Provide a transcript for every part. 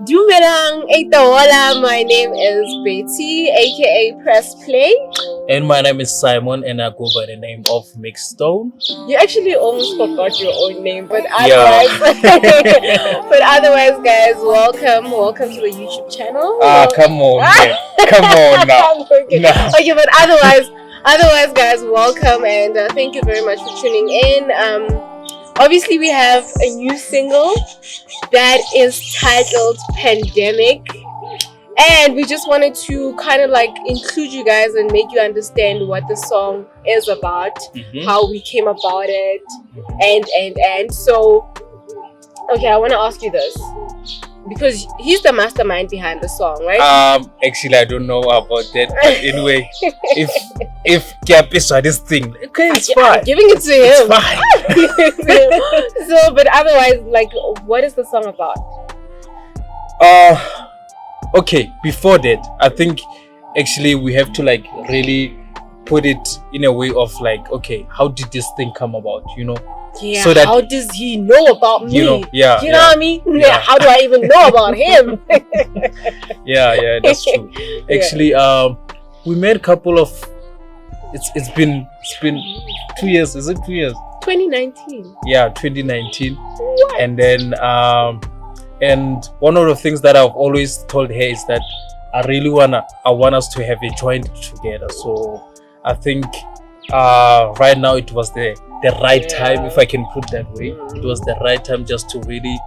Dumelang, Eitaola. My name is Betty, aka Press Play. And my name is Simon, and I go by the name of Meek Stone. You actually almost forgot your own name, but otherwise, guys, welcome to the YouTube channel. Come on, man. Come on now. Okay, but otherwise, guys, welcome and thank you very much for tuning in. Obviously, we have a new single that is titled Pandemic. And we just wanted to kind of like include you guys and make you understand what the song is about, how we came about it, and so, okay, I want to ask you this. Because he's the mastermind behind the song, right? Actually, I don't know about that. But anyway, if Gap is on this thing, okay, it's fine. I'm giving it to him. It's fine. So, but otherwise, like, what is the song about? Okay, before that, I think actually we have to like really put it in a way of like, okay, how did this thing come about? You know. Yeah, so that, how does he know about me? You know, you know what I mean? Yeah. How do I even know about him? yeah, that's true. Actually, we made a couple of. It's been 2 years. Is it 2 years? 2019. Yeah, 2019. What? And then and one of the things that I've always told her is that I want us to have a joint together. So I think right now it was the right time, if I can put that way. It was the right time just to really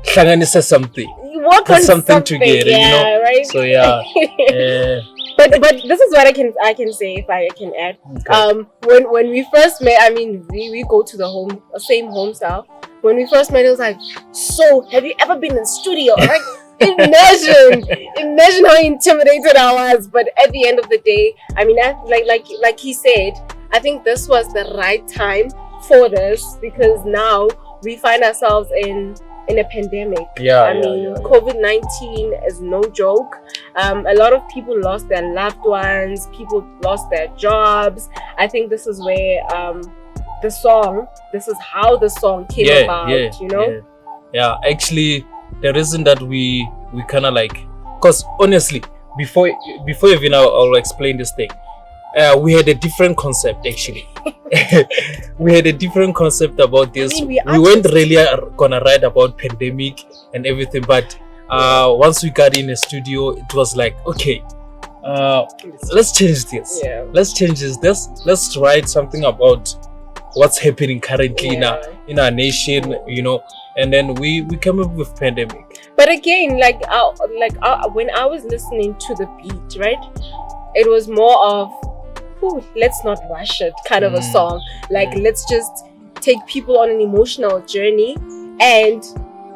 hlanganisa something, put something together, right? So yeah. But this is what I can say, if I can add. Okay. When we first met, I mean, we go to the same home style. When we first met, it was like, so have you ever been in studio? Like, imagine how intimidated I was. But at the end of the day, I mean, like he said, I think this was the right time for this, because now we find ourselves in a pandemic. I mean, COVID-19 is no joke. A lot of people lost their loved ones. People lost their jobs. I think this is where this is how the song came about. You know. Yeah. Actually, the reason that we kind of like, because honestly, before even I'll explain this thing. We had a different concept actually. We had a different concept about this. I mean, we weren't really gonna write about pandemic and everything, but once we got in the studio, it was like, okay, let's change this. Yeah. Let's change this. Let's write something about what's happening currently in our nation, and then we came up with pandemic. But again, when I was listening to the beat, right, it was more of, let's not rush it kind of a song. Like, let's just take people on an emotional journey. And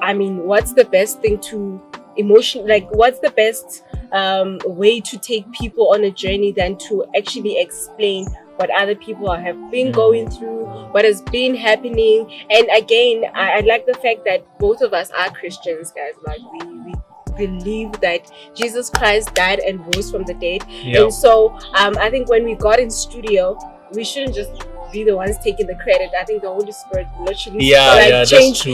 I mean, what's the best thing to what's the best way to take people on a journey than to actually explain what other people have been going through, what has been happening. And again, I like the fact that both of us are Christians, guys. Like, we believe that Jesus Christ died and rose from the dead. And so I think when we got in studio, we shouldn't just be the ones taking the credit. I think the Holy Spirit literally changed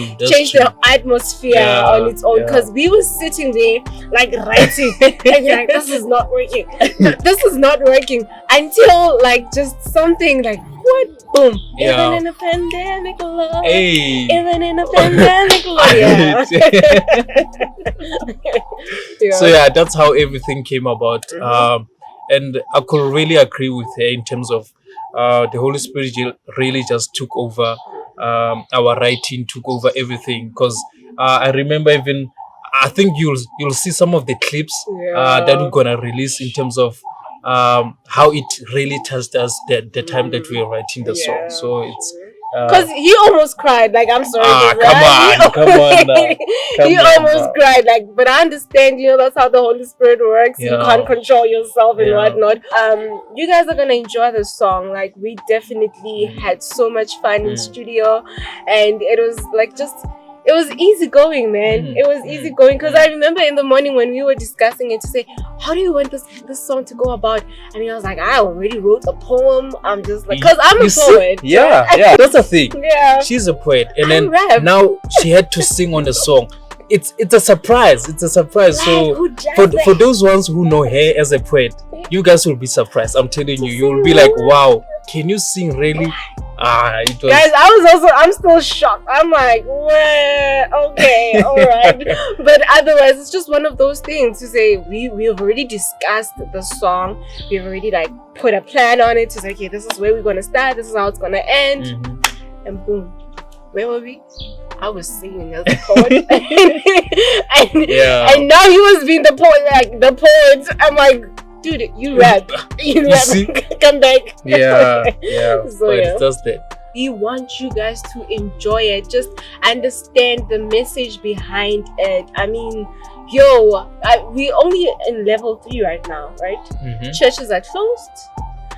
the atmosphere on its own, because we were sitting there like writing and you're like, this is not working. This is not working, until like just something like, what? Boom. Even in a pandemic, Lord. Hey. Even in a pandemic, Lord. So that's how everything came about. And I could really agree with her in terms of the Holy Spirit really just took over our writing, took over everything. Because I remember I think you'll see some of the clips that we're gonna release in terms of how it really touched us the time that we were writing the song. So it's because he almost cried. Like, I'm sorry. Come on now. He almost cried. Like, but I understand, that's how the Holy Spirit works. You can't control yourself and whatnot. You guys are gonna enjoy the song. Like, we definitely had so much fun in studio, and it was like it was easy going, man. It was easy going, because I remember in the morning when we were discussing it to say, how do you want this song to go about? And I was like, I already wrote a poem. I'm just like, because I'm a poet. Yeah, that's the thing. Yeah, she's a poet, and then now she had to sing on the song. it's a surprise. It's a surprise. Like, So who does for that? those ones who know her as a poet, you guys will be surprised. I'm telling you, you'll be like, wow, can you sing really? It was. Guys, I'm still shocked. I'm like, well, okay, all right. But otherwise, it's just one of those things to say we've already discussed the song. We've already like put a plan on it to say, okay, this is where we're gonna start. This is how it's gonna end, and boom, where were we? I was singing as a poet, and now he was being the poet, like the poet. I'm like, dude, you rap, you rap. See? Come back. Yeah. So, But yeah. it's just that. We want you guys to enjoy it. Just understand the message behind it. I mean, we only in level 3 right now, right? Churches are closed.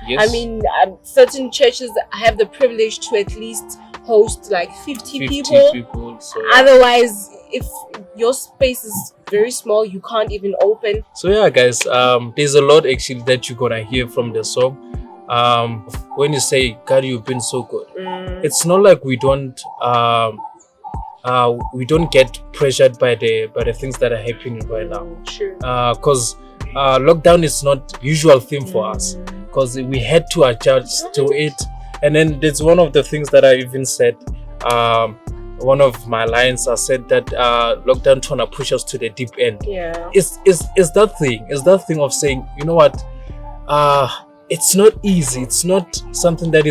Yes. I mean, certain churches have the privilege to at least host like 50 people. So, yeah. Otherwise, if your space is very small, you can't even open. So yeah, guys, there's a lot actually that you're gonna hear from the song. When you say, God, you've been so good, it's not like we don't get pressured by the things that are happening right now. True. Because lockdown is not usual thing for us, because we had to adjust to it. And then there's one of the things that I even said. One of my lines, I said that lockdown trying to push us to the deep end. Yeah. Is that thing of saying, you know what, it's not easy. It's not something that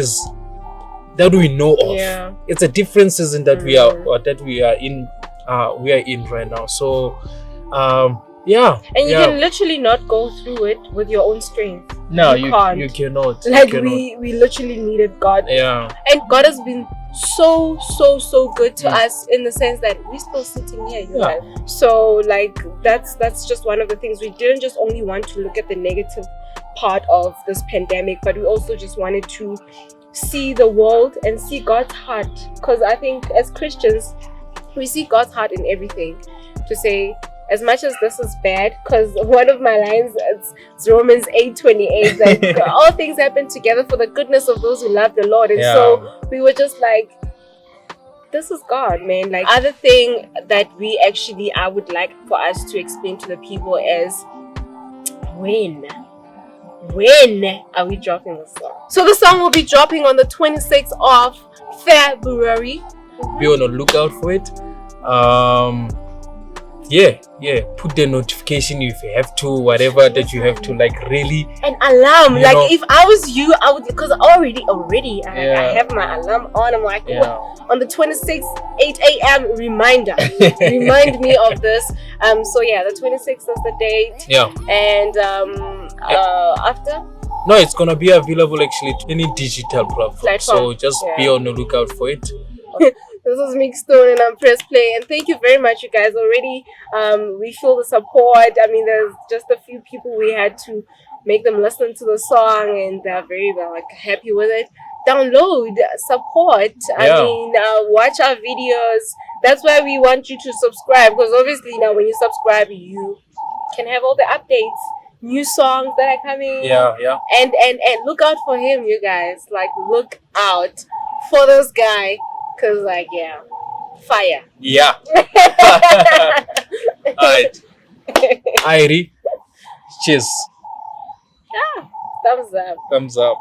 we know of. Yeah. It's a different season that we are in right now. So yeah. And you can literally not go through it with your own strength. No, you can't. You cannot. Like we literally needed God. Yeah. And God has been so good to us in the sense that we're still sitting here, you guys. So like that's just one of the things. We didn't just only want to look at the negative part of this pandemic, but we also just wanted to see the world and see God's heart. Because I think as Christians, we see God's heart in everything. To say, as much as this is bad, because one of my lines, it's Romans 8:28, like all things happen together for the goodness of those who love the Lord. And so we were just like, this is God, man. Like, other thing that I would like for us to explain to the people is, when are we dropping the song? So the song will be dropping on the 26th of February. Be on the lookout for it. Put the notification if you have to, whatever that you have to, like, really an alarm. Like, if I was you, I would, because already I have my alarm on. I'm like, on the 26th 8 a.m. reminder. Remind me of this. So yeah, the 26th is the date. And after, no, it's gonna be available actually to any digital platform. So just be on the lookout for it. This is Meek Stone and I'm Press Play, and thank you very much, you guys. Already we feel the support. I mean, there's just a few people we had to make them listen to the song, and they're very happy with it. Download, support. I mean, watch our videos. That's why we want you to subscribe, because obviously now when you subscribe, you can have all the updates, new songs that are coming. And look out for him, you guys. Like, look out for this guy. Cause fire. Alright. Irie. Cheers. Thumbs up. Thumbs up.